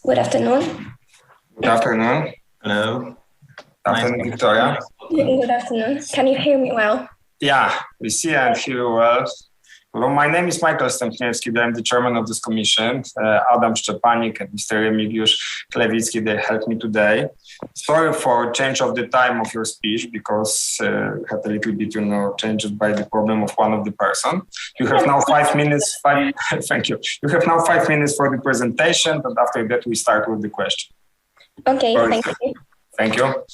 Good afternoon. Good afternoon. Hello. Afternoon, Victoria. Good afternoon. Can you hear me well? Yeah, we see and hear you well. Hello, my name is Michael Stępniewski. I'm the chairman of this commission. Adam Szczepanik and Mr. Remigiusz Klewicki, they helped me today. Sorry for change of the time of your speech because we had a little bit, changed by the problem of one of the person. You have now 5 minutes. Thank you. You have now 5 minutes for the presentation, but after that we start with the question. Okay, thank you. Thank you.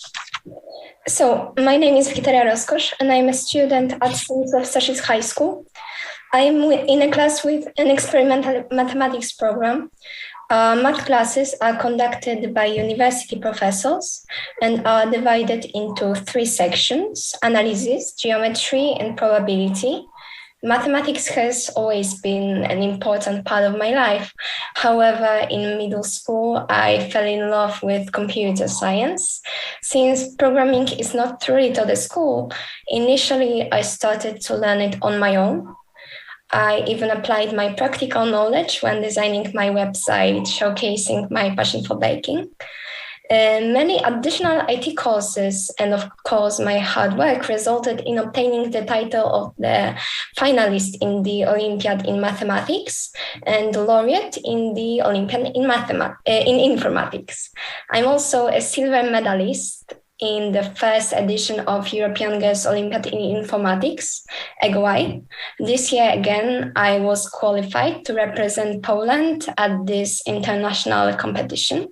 So, my name is Wiktoria Rozkosz, and I'm a student at Stanisława Staszica High School. I'm in a class with an experimental mathematics program. Math classes are conducted by university professors and are divided into 3 sections: analysis, geometry, and probability. Mathematics has always been an important part of my life. However, in middle school, I fell in love with computer science. Since programming is not truly taught at school, initially I started to learn it on my own. I even applied my practical knowledge when designing my website, showcasing my passion for baking. Many additional IT courses and of course my hard work resulted in obtaining the title of the finalist in the Olympiad in Mathematics and laureate in the Olympiad in Informatics. I'm also a silver medalist in the first edition of European Girls Olympiad in Informatics, EGOI. This year again, I was qualified to represent Poland at this international competition.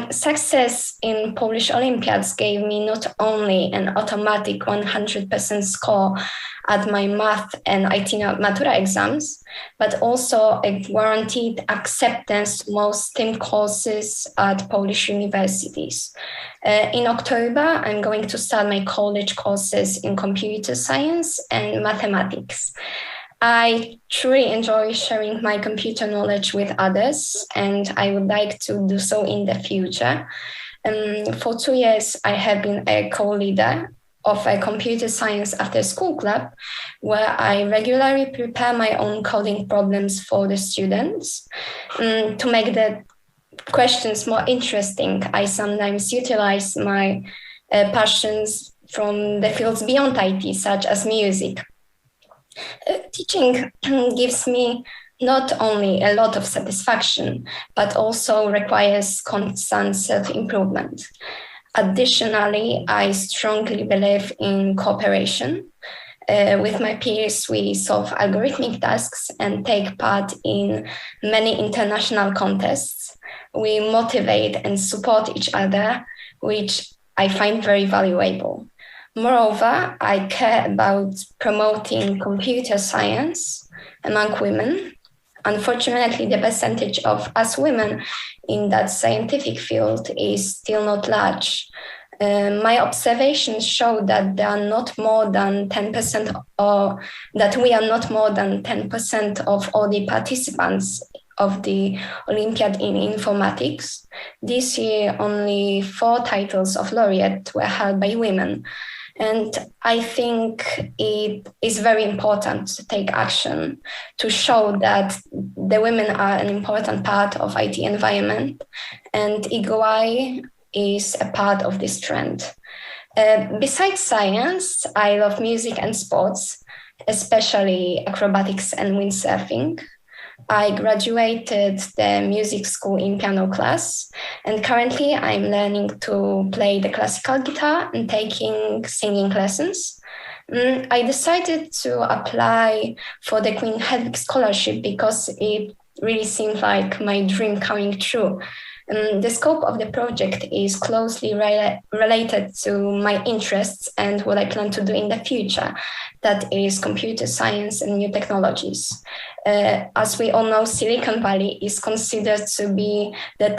Success in Polish Olympiads gave me not only an automatic 100% score at my math and IT Matura exams, but also a guaranteed acceptance to most STEM courses at Polish universities. In October, I'm going to start my college courses in computer science and mathematics. I truly enjoy sharing my computer knowledge with others, and I would like to do so in the future. For 2 years, I have been a co-leader of a computer science after school club, where I regularly prepare my own coding problems for the students. To make the questions more interesting, I sometimes utilize my passions from the fields beyond IT, such as music. Teaching gives me not only a lot of satisfaction, but also requires constant self-improvement. Additionally, I strongly believe in cooperation. With my peers, we solve algorithmic tasks and take part in many international contests. We motivate and support each other, which I find very valuable. Moreover, I care about promoting computer science among women. Unfortunately, the percentage of us women in that scientific field is still not large. My observations show that there are not more than 10% or that we are not more than 10% of all the participants of the Olympiad in Informatics. This year, only 4 titles of laureate were held by women. And I think it is very important to take action to show that the women are an important part of IT environment, and EGOI is a part of this trend. Besides science, I love music and sports, especially acrobatics and windsurfing. I graduated the music school in piano class, and currently I'm learning to play the classical guitar and taking singing lessons. I decided to apply for the Queen Hedvig Scholarship because it really seemed like my dream coming true. The scope of the project is closely related to my interests and what I plan to do in the future. That is computer science and new technologies. As we all know, Silicon Valley is considered to be the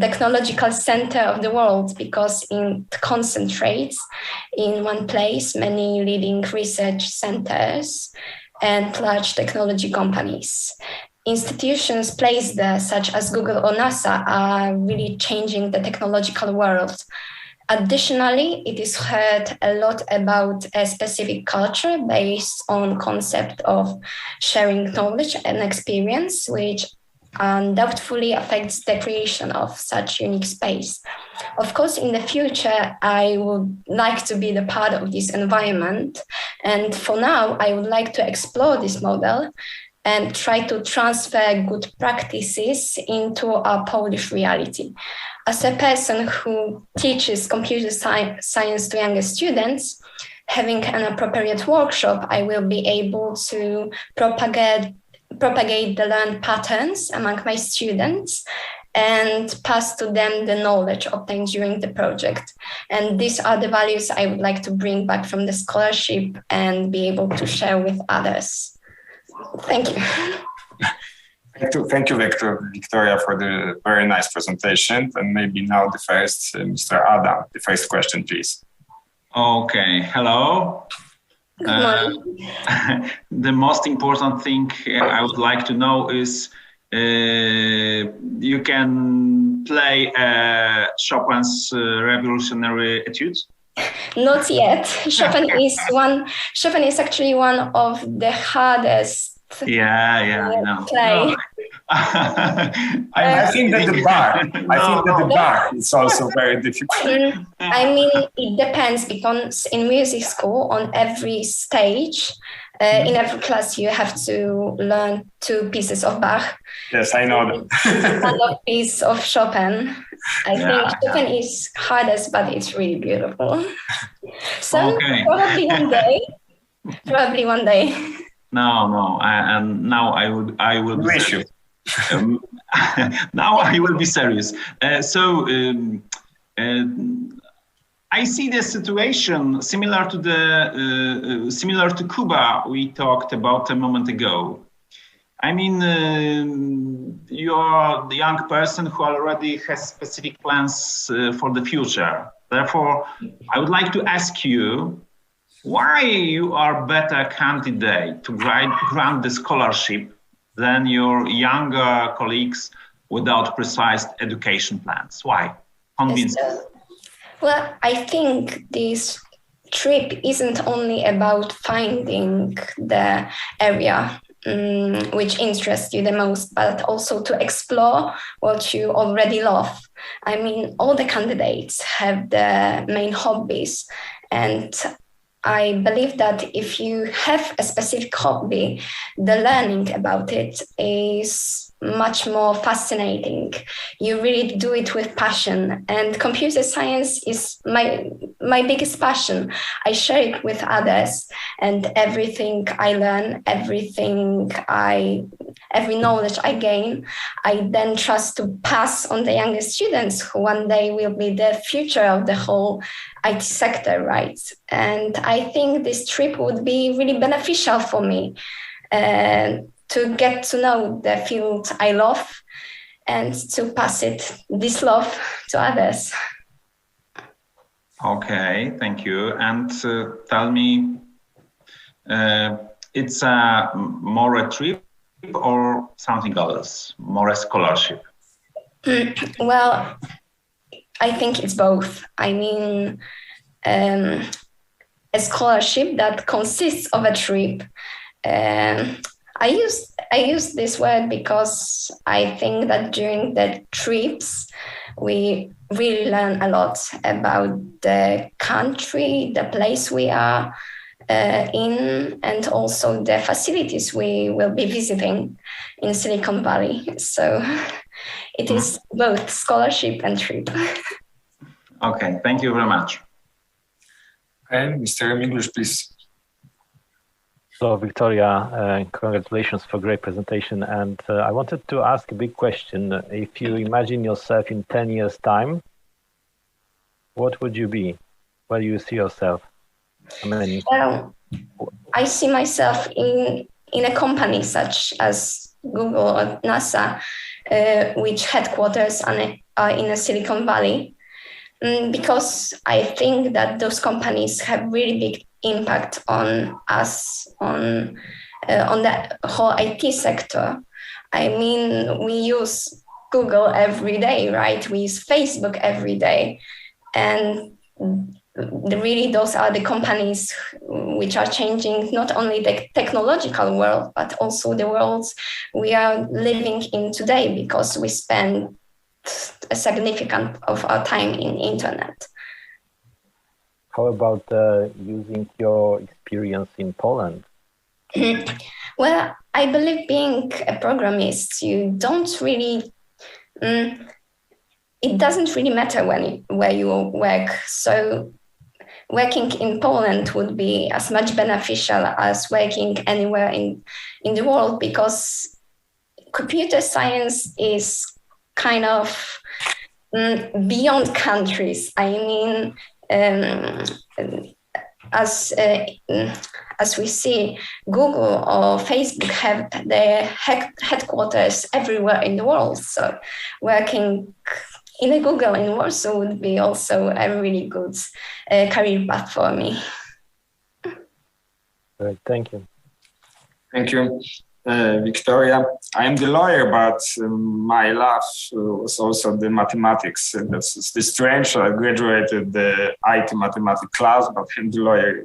technological center of the world because it concentrates in one place many leading research centers and large technology companies. Institutions placed there, such as Google or NASA, are really changing the technological world. Additionally, it is heard a lot about a specific culture based on concept of sharing knowledge and experience, which undoubtedly affects the creation of such unique space. Of course, in the future, I would like to be the part of this environment. And for now, I would like to explore this model and try to transfer good practices into our Polish reality. As a person who teaches computer science to younger students, having an appropriate workshop, I will be able to propagate the learned patterns among my students and pass to them the knowledge obtained during the project. And these are the values I would like to bring back from the scholarship and be able to share with others. Thank you. Thank you, Victoria, for the very nice presentation. And maybe now the first, Mr. Adam, the first question, please. Okay, hello. Good morning. The most important thing I would like to know is you can play Chopin's Revolutionary Etude? Not yet. Chopin is actually one of the hardest I know. play. No. I think that the bar is also very difficult. I mean, it depends because in music school, on every stage, in every class, you have to learn 2 pieces of Bach. Yes, I know that. One piece of Chopin. I think Chopin is hardest, but it's really beautiful. So probably one day. No. And now I will. Wish you. Now I will be serious. I see the situation similar to Cuba we talked about a moment ago. I mean, you are the young person who already has specific plans for the future. Therefore, I would like to ask you why you are better candidate to grant the scholarship than your younger colleagues without precise education plans. Why? Convince me. Well, I think this trip isn't only about finding the area which interests you the most, but also to explore what you already love. I mean, all the candidates have the main hobbies, and I believe that if you have a specific hobby, the learning about it is much more fascinating. You really do it with passion, and computer science is my biggest passion. I share it with others, and everything I learn, every knowledge I gain, I then trust to pass on the younger students who one day will be the future of the whole IT sector, right? And I think this trip would be really beneficial for me to get to know the field I love and to pass this love to others. Okay, thank you. And tell me, it's more a trip or something else, more a scholarship? Well, I think it's both. I mean, a scholarship that consists of a trip. I use this word because I think that during the trips, we really learn a lot about the country, the place we are in, and also the facilities we will be visiting in Silicon Valley. So it is both scholarship and trip. Okay, thank you very much. And Mr. English, please. So, Victoria, congratulations for a great presentation. And I wanted to ask a big question. If you imagine yourself in 10 years' time, what would you be? Where do you see yourself? Well, I see myself in a company such as Google or NASA, which headquarters are in a Silicon Valley, because I think that those companies have really big impact on us, on the whole IT sector. I mean, we use Google every day, right? We use Facebook every day. And really those are the companies which are changing not only the technological world, but also the worlds we are living in today, because we spend a significant of our time in internet. How about using your experience in Poland? Well, I believe being a programmist, you don't really, it doesn't really matter where you work. So working in Poland would be as much beneficial as working anywhere in the world, because computer science is kind of beyond countries. I mean, as we see, Google or Facebook have their headquarters everywhere in the world. So working in a Google in Warsaw would be also a really good career path for me. Great, thank you. Thank you, Wiktoria. I am the lawyer, but my love was also the mathematics. That's the strange. I graduated the IT mathematics class, but I'm the lawyer.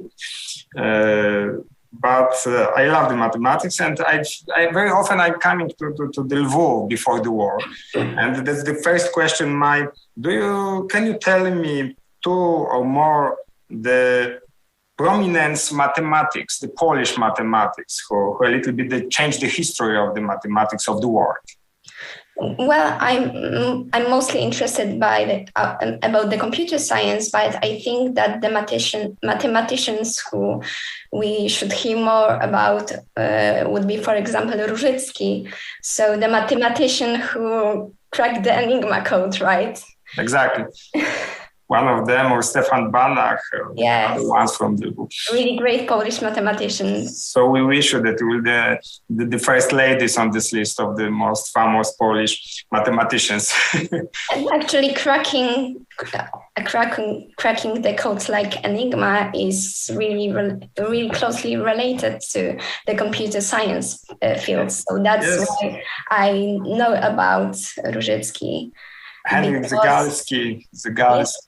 But I love the mathematics, and I very often I'm coming to the Lvov before the war, and that's the first question. Can you tell me two or more the prominent mathematics, the Polish mathematics, who a little bit changed the history of the mathematics of the world? Well, I'm mostly interested about the computer science, but I think that the mathematicians who we should hear more about would be, for example, Różycki. So the mathematician who cracked the Enigma code, right? Exactly. One of them, or Stefan Banach, yes, the ones from the book. Really great Polish mathematicians. So we wish you that you will be the first ladies on this list of the most famous Polish mathematicians. And actually, cracking the codes like Enigma is really closely related to the computer science field. So that's why I know about Różycki. Henryk Zygalski,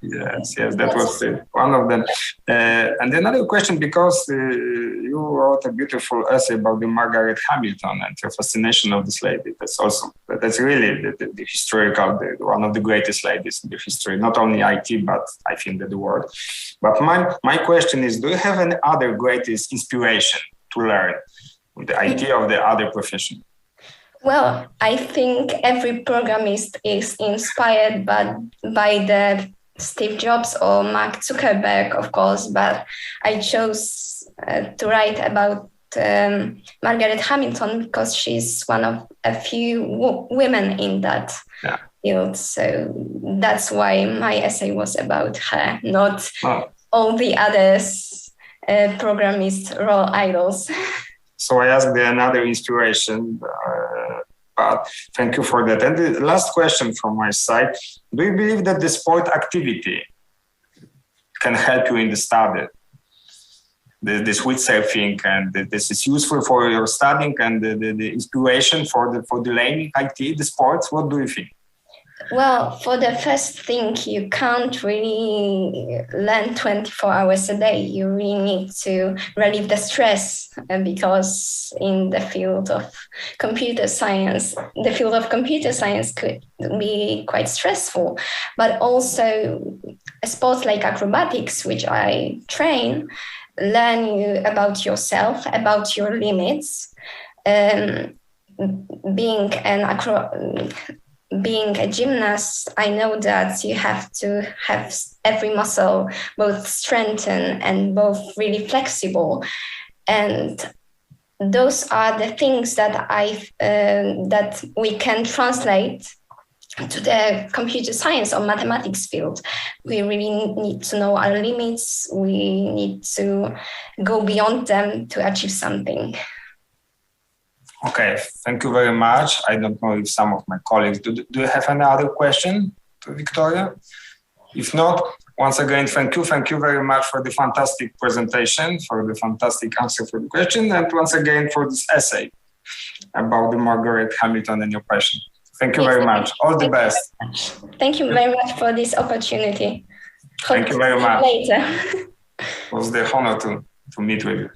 yes, that was one of them. And another question, because you wrote a beautiful essay about the Margaret Hamilton and your fascination of this lady. That's really the historical, one of the greatest ladies in the history, not only IT, but I think that the world. But my question is, do you have any other greatest inspiration to learn the IT of the other profession? Well, I think every programmist is inspired by the Steve Jobs or Mark Zuckerberg, of course, but I chose to write about Margaret Hamilton because she's one of a few women in that field. So that's why my essay was about her, not all the others programmist role idols. So I asked another inspiration, but thank you for that. And the last question from my side, do you believe that the sport activity can help you in the study? This windsurfing, and this is useful for your studying, and the inspiration for the learning IT, the sports, what do you think? Well, for the first thing, you can't really learn 24 hours a day. You really need to relieve the stress, because in the field of computer science, could be quite stressful. But also sports like acrobatics, which I train, learn you about yourself, about your limits. Being a gymnast, I know that you have to have every muscle both strengthened and both really flexible. And those are the things that that we can translate to the computer science or mathematics field. We really need to know our limits. We need to go beyond them to achieve something. Okay, thank you very much. I don't know if some of my colleagues, do you have any other question to Wiktoria? If not, once again, thank you very much for the fantastic presentation, for the fantastic answer for the question, and once again for this essay about the Margaret Hamilton and your passion. Thank you very much. All the best. Thank you very much for this opportunity. Thank you very much. Later. It was the honor to meet with you.